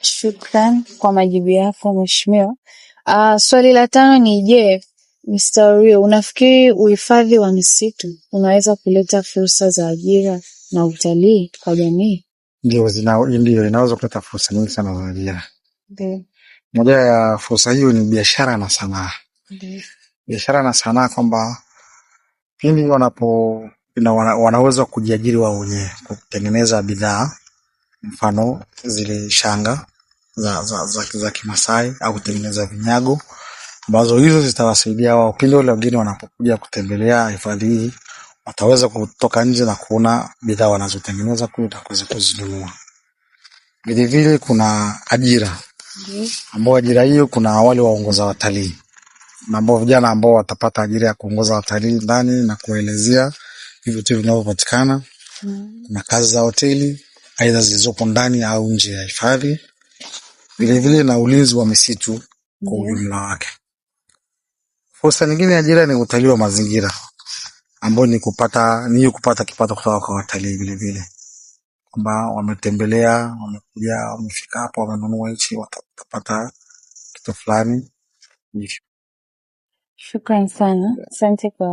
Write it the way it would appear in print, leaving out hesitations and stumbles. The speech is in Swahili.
Shukran kwa majibu yako mheshimiwa. Swali la 5 ni je, Mr. Orio, unafikiri uhifadhi wa misitu unaweza kuleta fursa za ajira na utalii kwa jamii? Ndio, inaweza kuleta fursa nyingi sana za ajira. Ndio. Moja ya fursa hiyo ni biashara na sanaa. Ndio. Biashara na sanaa kwamba pindi wanaweza kujiajiri wao wenyewe kutengeneza bidhaa, mfano zile shanga za Kimasai au kutengeneza vinyago ambazo hizo zitawasaidia wao pindi wale wageni wanapokuja kutembelea hifadhi hii, wataweza kutoka nje na kuona bidhaa wanazotengeneza kule na kuweza kuzinunua. Vile vile kuna ajira. Ambao ajira hiyo kuna wale waongoza watalii. Ambao vijana ambao watapata ajira ya kuongoza watalii ndani na kuelezea vitu vinavyopatikana. Kuna kazi za hoteli aidha zilizopo ndani au nje ya hifadhi. Vile vile na ulinzi wa misitu kwa ujumla wake. Fursa nyingine ya ajira ni utalii wa mazingira, ambao ni kupata kipato kutoka kwa watalii vile vile. Kwamba wametembelea, wamekuja, wamefika hapo, wamenunua hichi, watapata kitu fulani. Shukran sana. Asante kwa